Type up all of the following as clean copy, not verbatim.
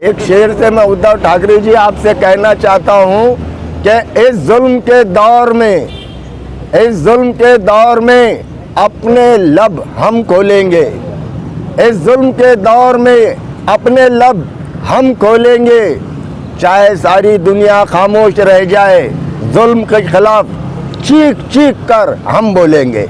एक शेर से मैं उद्धव ठाकरे जी आपसे कहना चाहता हूं कि इस जुल्म के दौर में अपने लब हम खोलेंगे। इस जुल्म के दौर में अपने लब हम खोलेंगे। चाहे सारी दुनिया खामोश रह जाए, जुल्म के खिलाफ चीख चीख कर हम बोलेंगे।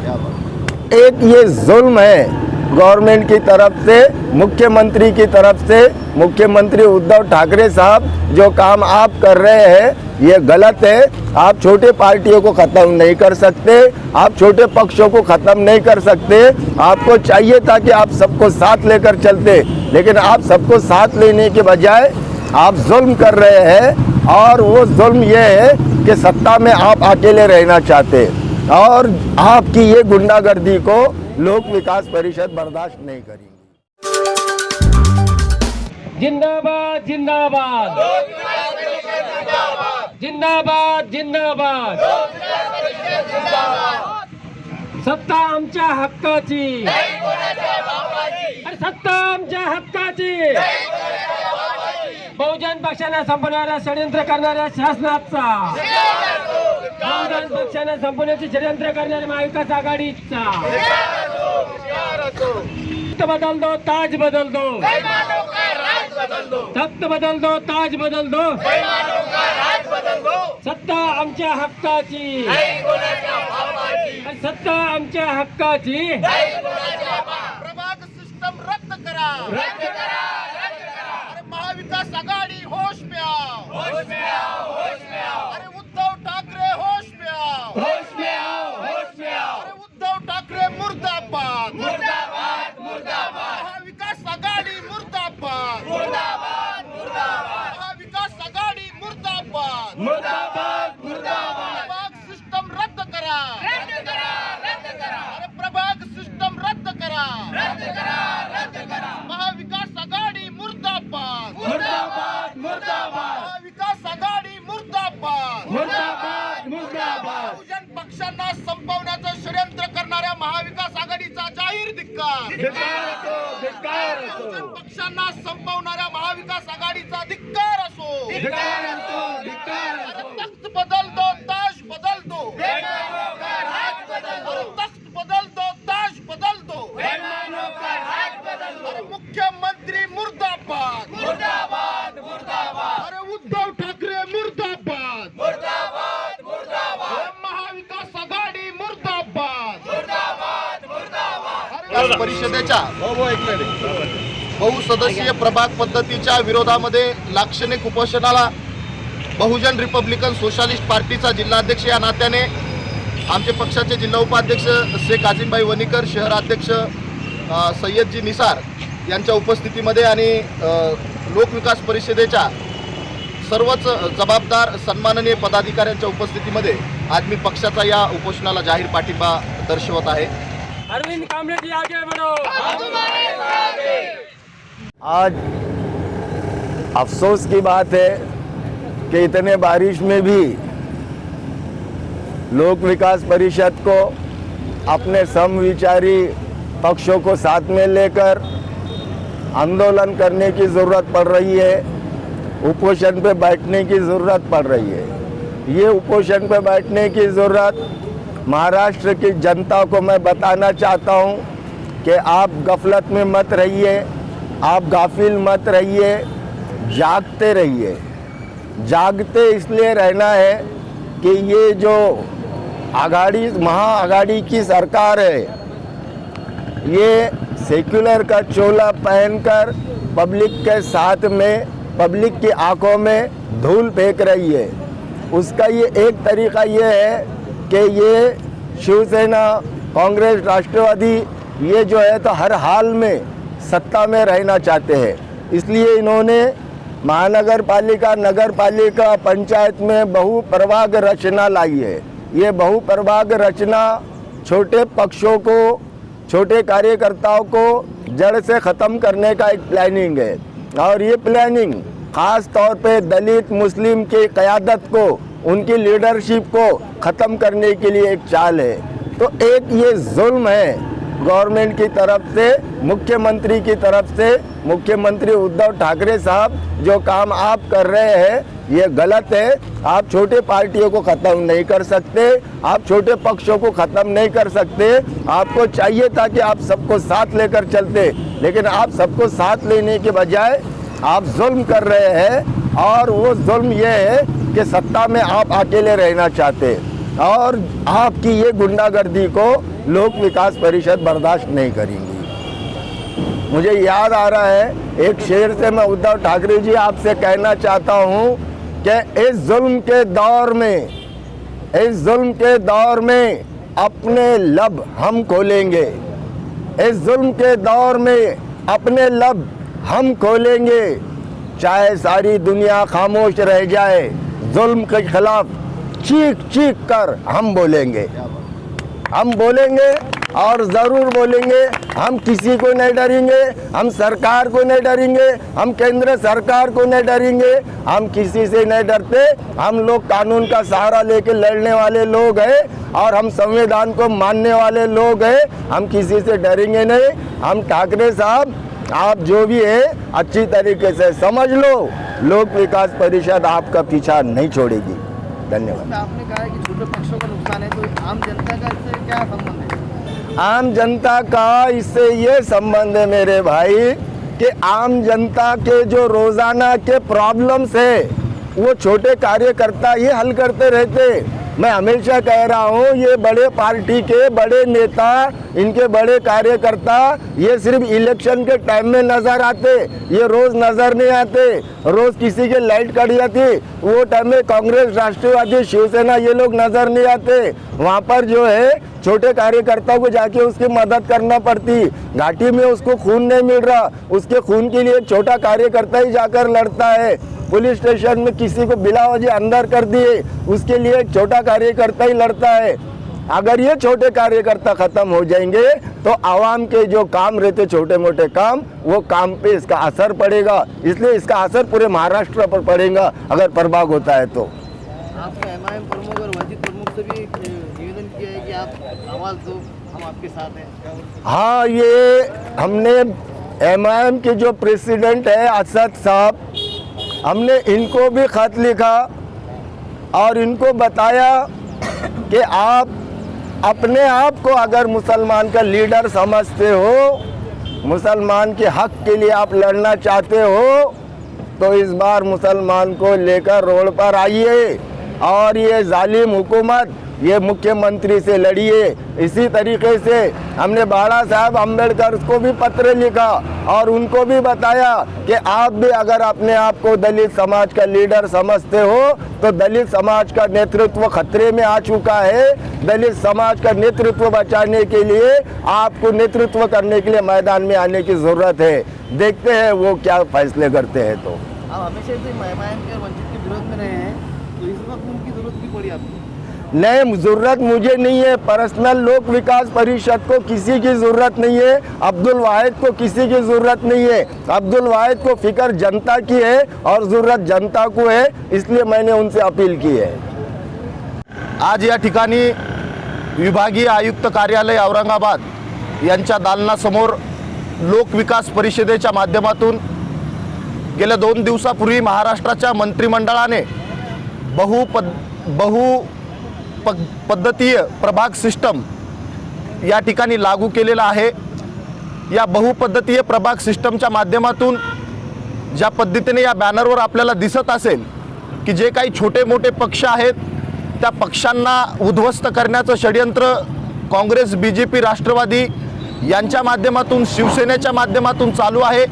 एक ये जुल्म है गवर्नमेंट की तरफ से, मुख्यमंत्री की तरफ से। मुख्यमंत्री उद्धव ठाकरे साहब, जो काम आप कर रहे हैं ये गलत है। आप छोटे पार्टियों को ख़त्म नहीं कर सकते, आप छोटे पक्षों को ख़त्म नहीं कर सकते। आपको चाहिए था कि आप सबको साथ लेकर चलते, लेकिन आप सबको साथ लेने के बजाय आप जुल्म कर रहे हैं। और वो जुल्म ये है कि सत्ता में आप अकेले रहना चाहते, और आपकी ये गुंडागर्दी को लोक विकास परिषद बर्दाश्त नहीं करेगी। जिंदाबाद जिंदाबाद जिंदाबाद जिंदाबाद। सत्ता आमच्या हक्काची, अरे सत्ता आमच्या हक्काची। बहुजन पक्षाने संपवणाऱ्या षडयंत्र करणाऱ्या शासनाचा, बहुजन पक्षाने संपवण्याचे षडयंत्र करणाऱ्या महाविकास आघाडीचा बदल दो, ताज बदल दो, तख्त बदल दो, ताज बदल दो। सत्ता आमच्या हक्काची, सत्ता आमच्या हक्काची। प्रभाग सिस्टम रद्द करा, रद्द करा, रद्द करा। अरे महाविकास आघाडी होश में आओ, होश में आओ, होश में आओ। अरे उद्धव ठाकरे होश में आओ, होश में आओ, होश में आओ। अरे उद्धव ठाकरे मुर्दाबाद, मुर्दाबाद, मुर्दाबाद। महाविकास आघाडी मुर्दाबाद, मुर्दाबाद, मुर्दाबाद। महाविकास आघाडी मुर्दाबाद, मुर्दाबाद, मुर्दाबाद। प्रभाग सिस्टम रद्द करा, रद्द करा, रद्द करा। अरे प्रभाग सिस्टम रद्द करा, रद्द करा, रद्द करा। महाविकास आघाडी मुर्दाबाद, मुर्दाबाद, मुर्दाबाद। महाविकास आघाडी मुर्दाबाद, मुर्दाबाद, मुर्दाबाद। बहुजन पक्षांना संपवण्याचं षडयंत्र करणाऱ्या महाविकास आघाडीचा जाहीर धिक्कार, धिक्कार असो, धिक्कार असो। बहुजन पक्षांना संपवणाऱ्या महाविकास आघाडीचा धिक्कार असो, धिक्कार असो, धिक्कार असो। अरे तख्त बदल दो, ताज बदल दो, बेईमानों का राज बदल दो। तख्त बदल दो, ताज बदल दो, बेईमानों का राज बदल दो। अरे मुख्यमंत्री मुर्दाबाद, मुर्दाबाद, मुर्दाबाद। अरे उद्धव ठाकरे मुर्दाबाद, मुर्दाबाद, मुर्दाबाद। महाविकास आघाडी मुर्दाबाद, मुर्दाबाद, मुर्दाबाद। परिषदेच्या बहुसदस्यीय प्रभाग पद्धतीच्या विरोधामध्ये लाक्षणिक उपोषणाला बहुजन रिपब्लिकन सोशलिस्ट पार्टीचा जिल्हाध्यक्ष या नात्याने आमचे पक्षाचे जिल्हा उपाध्यक्ष शेख आजिमभाई वणीकर, शहराध्यक्ष सय्यदजी निसार यांच्या उपस्थितीमध्ये आणि लोकविकास परिषदेच्या सर्वच जबाबदार सन्माननीय पदाधिकाऱ्यांच्या उपस्थितीमध्ये आज मी पक्षाचा या उपोषणाला जाहीर पाठिंबा दर्शवत आहे। अरविंद कामरे जी आगे बढ़ो। आज अफसोस की बात है कि इतने बारिश में भी लोक विकास परिषद को अपने समविचारी पक्षों को साथ में लेकर आंदोलन करने की ज़रूरत पड़ रही है, उपोषण पे बैठने की ज़रूरत पड़ रही है। ये उपोषण पे बैठने की ज़रूरत महाराष्ट्र की जनता को मैं बताना चाहता हूँ कि आप गफलत में मत रहिए, आप गाफिल मत रहिए, जागते रहिए। जागते इसलिए रहना है कि ये जो महाआघाड़ी की सरकार है, ये सेक्युलर का चोला पहनकर पब्लिक के साथ में, पब्लिक की आंखों में धूल फेंक रही है। उसका ये एक तरीका ये है कि ये शिवसेना, कांग्रेस, राष्ट्रवादी ये जो है तो हर हाल में सत्ता में रहना चाहते हैं। इसलिए इन्होंने महानगर पालिका, नगर पालिका, पंचायत में बहुप्रभाग रचना लाई है। ये बहुप्रभाग रचना छोटे पक्षों को, छोटे कार्यकर्ताओं को जड़ से ख़त्म करने का एक प्लानिंग है। और ये प्लानिंग ख़ास तौर पे दलित मुस्लिम की क़यादत को, उनकी लीडरशिप को ख़त्म करने के लिए एक चाल है। तो एक ये जुल्म है गवर्नमेंट की तरफ से, मुख्यमंत्री की तरफ से, मुख्यमंत्री उद्धव ठाकरे साहब जो काम आप कर रहे हैं ये गलत है। आप छोटे पार्टियों को ख़त्म नहीं कर सकते, आप छोटे पक्षों को ख़त्म नहीं कर सकते। आपको चाहिए था कि आप सबको साथ लेकर चलते, लेकिन आप सबको साथ लेने के बजाय आप जुल्म कर रहे हैं। और वो जुल्म ये है कि सत्ता में आप अकेले रहना चाहते, और आपकी ये गुंडागर्दी को लोक विकास परिषद बर्दाश्त नहीं करेंगी। मुझे याद आ रहा है एक शेर से, मैं उद्धव ठाकरे जी आपसे कहना चाहता हूँ कि इस जुल्म के दौर में, इस जुल्म के दौर में अपने लब हम खोलेंगे। इस जुल्म के दौर में अपने लब हम खोलेंगे, चाहे सारी दुनिया खामोश रह जाए। जुल्म के खिलाफ चीख चीख कर हम बोलेंगे, हम बोलेंगे और ज़रूर बोलेंगे। हम किसी को नहीं डरेंगे, हम सरकार को नहीं डरेंगे, हम केंद्र सरकार को नहीं डरेंगे, हम किसी से नहीं डरते। हम लोग कानून का सहारा लेके लड़ने वाले लोग हैं और हम संविधान को मानने वाले लोग हैं। हम किसी से डरेंगे नहीं। हम ठाकरे साहब, आप जो भी है अच्छी तरीके से समझ लो, लोक विकास परिषद आपका पीछा नहीं छोड़ेगी। धन्यवाद। आपने कहा है कि छोटे पक्षों का नुकसान है, तो आम जनता का इससे क्या संबंध है? आम जनता का इससे ये संबंध है मेरे भाई कि आम जनता के जो रोजाना के प्रॉब्लम्स है वो छोटे कार्यकर्ता ही हल करते रहते। मैं हमेशा कह रहा हूँ, ये बड़े पार्टी के बड़े नेता, इनके बड़े कार्यकर्ता ये सिर्फ इलेक्शन के टाइम में नजर आते, ये रोज नजर नहीं आते। रोज किसी के लाइट कट जाती, वो टाइम में कांग्रेस, राष्ट्रवादी, शिवसेना ये लोग नजर नहीं आते। वहाँ पर जो है छोटे कार्यकर्ताओं को जाके उसकी मदद करना पड़ती। घाटी में उसको खून नहीं मिल रहा, उसके खून के लिए एक छोटा कार्यकर्ता ही जाकर लड़ता है। पुलिस स्टेशन में किसी को बिला वजह अंदर कर दिए, उसके लिए एक छोटा कार्यकर्ता ही लड़ता है। अगर ये छोटे कार्यकर्ता खत्म हो जाएंगे तो आवाम के जो काम रहते छोटे मोटे काम, वो काम पे इसका असर पड़ेगा। इसलिए इसका असर पूरे महाराष्ट्र पर पड़ेगा अगर प्रभाव होता है तो। आपने एमआईएम प्रमुख और वंचित प्रमुख से भी निवेदन किया है कि आप आवाज़ दो, हम आपके साथ हैं। हाँ, ये हमने एमआईएम के जो प्रेसिडेंट है असद साहब, हमने इनको भी खत लिखा और इनको बताया कि आप अपने आप को अगर मुसलमान का लीडर समझते हो, मुसलमान के हक के लिए आप लड़ना चाहते हो, तो इस बार मुसलमान को लेकर रोड पर आइए और ये जालिम हुकूमत, ये मुख्यमंत्री से लड़िए। इसी तरीके से हमने बाला साहब अम्बेडकर को भी पत्र लिखा और उनको भी बताया कि आप भी अगर अपने आप को दलित समाज का लीडर समझते हो तो दलित समाज का नेतृत्व खतरे में आ चुका है। दलित समाज का नेतृत्व बचाने के लिए आपको नेतृत्व करने के लिए मैदान में आने की ज़रूरत है। देखते हैं वो क्या फैसले करते हैं। तो आप हमेशा से एमआईएम के वंचित के विरोध में रहे हैं, तो इस वक्त उनकी जरूरत क्यों पड़ी आपको? नहीं, ज़रूरत मुझे नहीं है। पर्सनल लोक विकास परिषद को किसी की ज़रूरत नहीं है, अब्दुल वाहिद को किसी की ज़रूरत नहीं है। अब्दुल वाहिद को फिक्र जनता की है और ज़रूरत जनता को है, इसलिए मैंने उनसे अपील की है। आज या ठिकाणी विभागीय आयुक्त कार्यालय औरंगाबाद यांच्या दालनासमोर लोक विकास परिषदेच्या माध्यमातून गेल्या 2 दिवसापूर्वी महाराष्ट्राच्या मंत्रिमंडळाने बहुपद्धतीय प्रभाग सिस्टम या ठिकाणी लागू केलेला आहे। या बहुपद्धतीय प्रभाग सिस्टमच्या माध्यमातून ज्या पद्धतीने या बॅनरवर आपल्याला दिसत असेल की जे काही छोटे मोठे पक्ष आहेत त्या पक्षांना उद्ध्वस्त करण्याचं षडयंत्र काँग्रेस, बीजेपी, राष्ट्रवादी यांच्या माध्यमातून, शिवसेनेच्या माध्यमातून चालू आहे।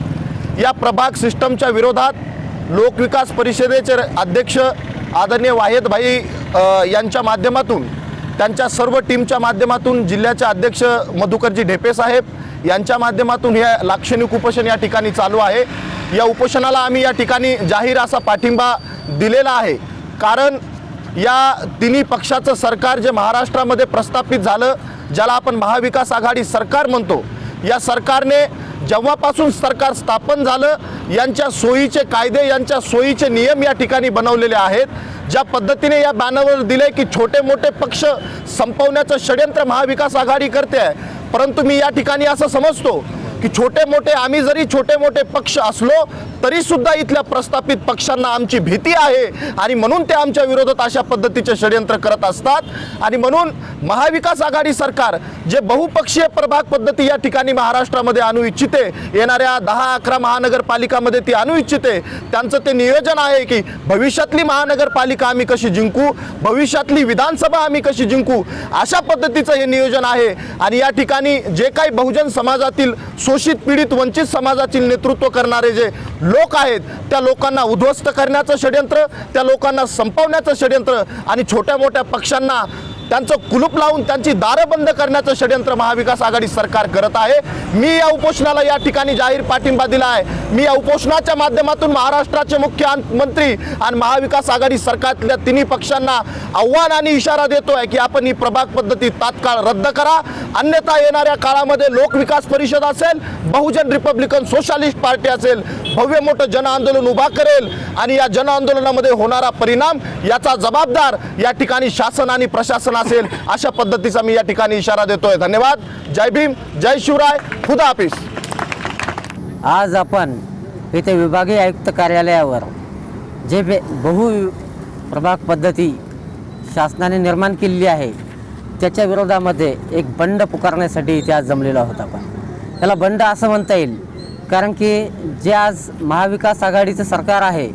या प्रभाग सिस्टमच्या विरोधात लोक विकास परिषदेचे अध्यक्ष आदरणीय वाहिद भाई यांच्या माध्यमातून, त्यांच्या सर्व टीमच्या माध्यमातून, जिल्ह्याचे अध्यक्ष मधुकरजी ढेपे साहेब यांच्या माध्यमातून हे लाक्षणिक उपोषण या ठिकाणी चालू आहे। या उपोषणाला आम्ही या ठिकाणी जाहीर असा पाठिंबा दिलेला आहे, कारण या तिन्ही पक्षाचं सरकार जे महाराष्ट्रामध्ये प्रस्थापित झालं, ज्याला आपण महाविकास आघाडी सरकार म्हणतो, या सरकारने जेव्हापासून सरकार स्थापन झालं यांच्या सोयीचे कायदे, यांच्या सोयीचे नियम या ठिकाणी बनवलेले आहेत। ज्या पद्धतीने या बॅनरवर दिले की छोटे मोठे पक्ष संपवण्याचं षडयंत्र महाविकास आघाडी करते आहे, परंतु मी या ठिकाणी असं समजतो की छोटे मोठे आम्ही जरी छोटे मोठे पक्ष असलो तरी सुद्धा इथल्या प्रस्थापित पक्षांना आमची भीती आहे आणि म्हणून ते आमच्या विरोधात अशा पद्धतीचे षडयंत्र करत असतात। आणि म्हणून महाविकास आघाडी सरकार जे बहुपक्षीय प्रभाग पद्धती या ठिकाणी महाराष्ट्रामध्ये आणू इच्छिते, येणाऱ्या 10-11 महानगरपालिकामध्ये ती आणू इच्छिते, त्यांचं ते नियोजन आहे की भविष्यातली महानगरपालिका आम्ही कशी जिंकू, भविष्यातली विधानसभा आम्ही कशी जिंकू, अशा पद्धतीचं हे नियोजन आहे। आणि या ठिकाणी जे काही बहुजन समाजातील शोषित पीडित वंचित समाजातील नेतृत्व करणारे जे लोक आहेत त्या लोकांना उद्ध्वस्त करण्याचं षडयंत्र, त्या लोकांना संपवण्याचं षडयंत्र आणि छोट्या मोठ्या पक्षांना त्यांचं कुलूप लावून त्यांची दारं बंद करण्याचं षडयंत्र महाविकास आघाडी सरकार करत आहे। मी या उपोषणाला या ठिकाणी जाहीर पाठिंबा दिला आहे। मी या उपोषणाच्या माध्यमातून महाराष्ट्राचे मुख्यमंत्री आणि महाविकास आघाडी सरकारतल्या तिन्ही पक्षांना आव्हान आणि इशारा देतोय की आपण ही प्रभाग पद्धती तात्काळ रद्द करा, अन्यथा येणाऱ्या काळामध्ये लोकविकास परिषद असेल, बहुजन रिपब्लिकन सोशलिस्ट पार्टी असेल, भव्य मोठं जनआंदोलन उभा करेल आणि या जनआंदोलनामध्ये होणारा परिणाम याचा जबाबदार या ठिकाणी शासन आणि प्रशासन असेल, अशा पद्धतीचा मी या ठिकाणी इशारा देतोय। धन्यवाद। जय भीम, जय शिवराय, खुदा हाफिज। आज आपण इथे विभागीय आयुक्त कार्यालयावर जे बहु प्रभाग पद्धती शासनाने निर्माण केलेली आहे त्याच्या विरोधामध्ये एक बंड पुकारण्यासाठी इथे आज जमलेलो आहोत। आपण त्याला बंड असं म्हणता येईल कारण की जे आज महाविकास आघाडीचं सरकार आहे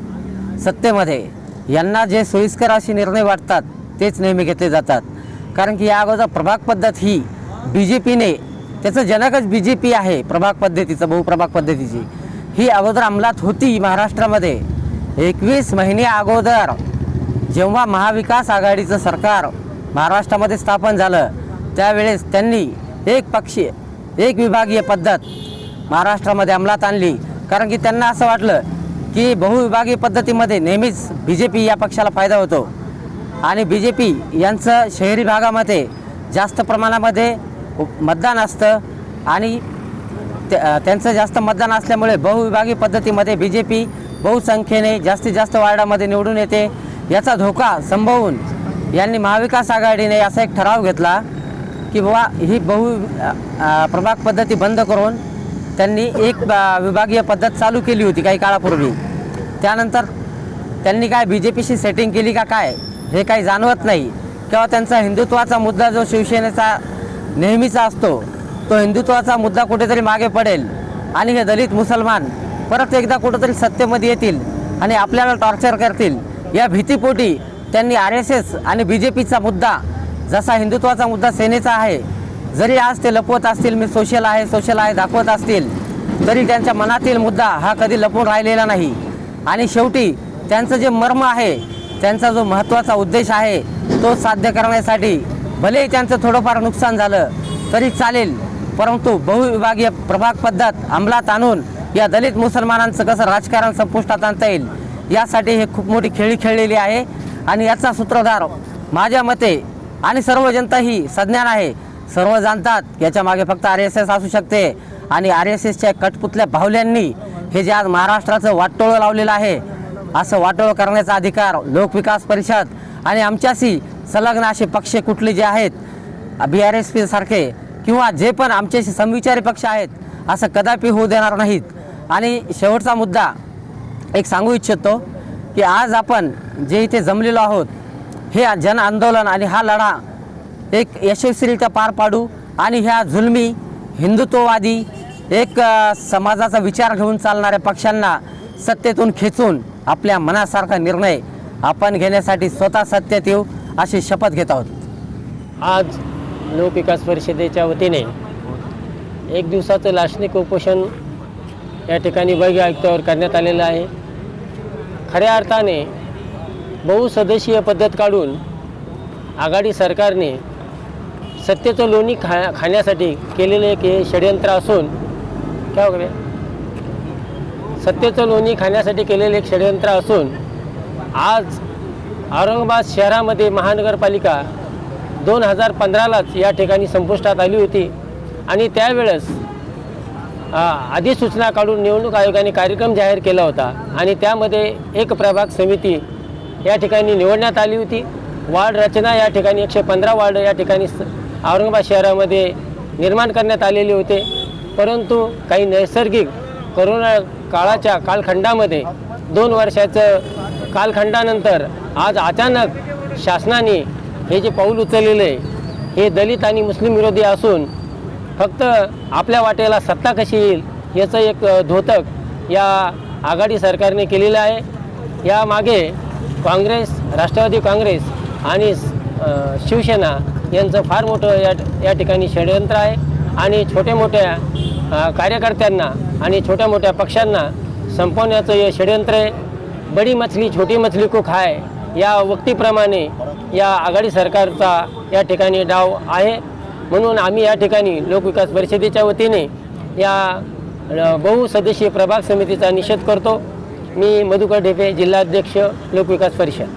सत्तेमध्ये, यांना जे सोयीस्कर असे निर्णय वाटतात तेच नेहमी घेतले जातात। कारण की या अगोदर प्रभाग पद्धत ही BJPने, त्याचं जनकच BJP आहे, प्रभाग पद्धतीचं बहुप्रभाग पद्धतीची ही अगोदर अंमलात होती महाराष्ट्रामध्ये। 21 महिने अगोदर जेव्हा महाविकास आघाडीचं सरकार महाराष्ट्रामध्ये स्थापन झालं त्यावेळेस त्यांनी एक विभागीय पद्धत महाराष्ट्रामध्ये अंमलात आणली। कारण की त्यांना असं वाटलं की बहुविभागीय पद्धतीमध्ये नेहमीच BJP या पक्षाला फायदा होतो आणि BJP यांचं शहरी भागामध्ये जास्त प्रमाणामध्ये मतदान असतं आणि त्यांचं जास्त मतदान असल्यामुळे बहुविभागीय पद्धतीमध्ये BJP बहुसंख्येने जास्तीत जास्त वार्डामध्ये निवडून येते। याचा धोका संभवून यांनी महाविकास आघाडीने असा एक ठराव घेतला की बाबा ही प्रभाग पद्धती बंद करून त्यांनी एक विभागीय पद्धत चालू केली होती काही काळापूर्वी। त्यानंतर त्यांनी काय BJPशी सेटिंग केली का काय हे काही जाणवत नाही, किंवा त्यांचा हिंदुत्वाचा मुद्दा जो शिवसेनेचा नेहमीचा असतो तो हिंदुत्वाचा मुद्दा कुठेतरी मागे पडेल आणि हे दलित मुसलमान परत एकदा कुठेतरी सत्तेमध्ये येतील आणि आपल्याला टॉर्चर करतील या भीतीपोटी त्यांनी RSS आणि BJPचा मुद्दा, जसा हिंदुत्वाचा मुद्दा सेनेचा आहे, जरी आज ते लपवत असतील, मी सोशल आहे दाखवत असतील, तरी त्यांच्या मनातील मुद्दा हा कधी लपून राहिलेला नाही। आणि शेवटी त्यांचं जे मर्म आहे, त्यांचा जो महत्त्वाचा उद्देश आहे तो साध्य करण्यासाठी भलेही त्यांचं थोडंफार नुकसान झालं तरी चालेल, परंतु बहुविभागीय प्रभाग पद्धत अंमलात आणून या दलित मुसलमानांचं कसं राजकारण संपुष्टात आणता येईल यासाठी हे खूप मोठी खेळी खेळलेली आहे। आणि याचा सूत्रधार माझ्या मते आणि सर्व जनता ही सज्ञान आहे, सर्व जाणतात याच्या मागे फक्त RSS असू शकते आणि RSSच्या कठपुतल्या बाहुल्यांनी हे जे आज महाराष्ट्राचं वाटोळं लावलेलं आहे, असं वाटोळं करण्याचा अधिकार लोकविकास परिषद आणि आमच्याशी संलग्न असे पक्ष कुठले जे आहेत BRSP सारखे किंवा जे पण आमच्याशी समविचारी पक्ष आहेत असं कदापि होऊ देणार नाहीत। आणि शेवटचा मुद्दा एक सांगू इच्छितो की आज आपण जे इथे जमलेलो आहोत हे जन आंदोलन आणि हा लढा एक यशस्वीरित्या पार पाडू आणि ह्या जुलमी हिंदुत्ववादी एक समाजाचा विचार घेऊन चालणाऱ्या पक्षांना सत्तेतून खेचून आपल्या मनासारखा निर्णय आपण घेण्यासाठी स्वतः सत्तेत येऊ अशी शपथ घेत आहोत। आज लोकविकास परिषदेच्या वतीने एक दिवसाचं लाक्षणिक उपोषण या ठिकाणी विभागीय आयुक्तावर करण्यात आलेलं आहे। खऱ्या अर्थाने बहुसदस्यीय पद्धत काढून आघाडी सरकारने सत्तेचं लोणी खाण्यासाठी केलेले एक हे षडयंत्र असून क्या वगैरे सत्तेचं लोणी खाण्यासाठी केलेले एक षडयंत्र असून आज औरंगाबाद शहरामध्ये महानगरपालिका 2015लाच या ठिकाणी संपुष्टात आली होती आणि त्यावेळेस अधिसूचना काढून निवडणूक आयोगाने कार्यक्रम जाहीर केला होता आणि त्यामध्ये एक प्रभाग समिती या ठिकाणी निवडण्यात आली होती। वार्ड रचना या ठिकाणी 115 वार्ड या ठिकाणी औरंगाबाद शहरामध्ये निर्माण करण्यात आलेले होते, परंतु काही नैसर्गिक कोरोना काळाच्या कालखंडामध्ये 2 वर्षाचं कालखंडानंतर आज अचानक शासनाने हे जे पाऊल उचललेलं आहे हे दलित आणि मुस्लिम विरोधी असून फक्त आपल्या वाटेला सत्ता कशी येईल याचं एक द्योतक या आघाडी सरकारने केलेलं आहे. यामागे काँग्रेस, राष्ट्रवादी काँग्रेस आणि शिवसेना यांचं फार मोठं या ठिकाणी षडयंत्र आहे आणि छोट्या मोठ्या कार्यकर्त्यांना आणि छोट्या मोठ्या पक्षांना संपवण्याचं हे षडयंत्र आहे. बडी मछली छोटी मछली को खाय या वक्तीप्रमाणे या आघाडी सरकारचा या ठिकाणी डाव आहे. म्हणून आम्ही या ठिकाणी लोकविकास परिषदेच्या वतीने या बहुसदस्यीय प्रभाग समितीचा निषेध करतो. मी मधुकर ढेपे, जिल्हाध्यक्ष लोकविकास परिषद.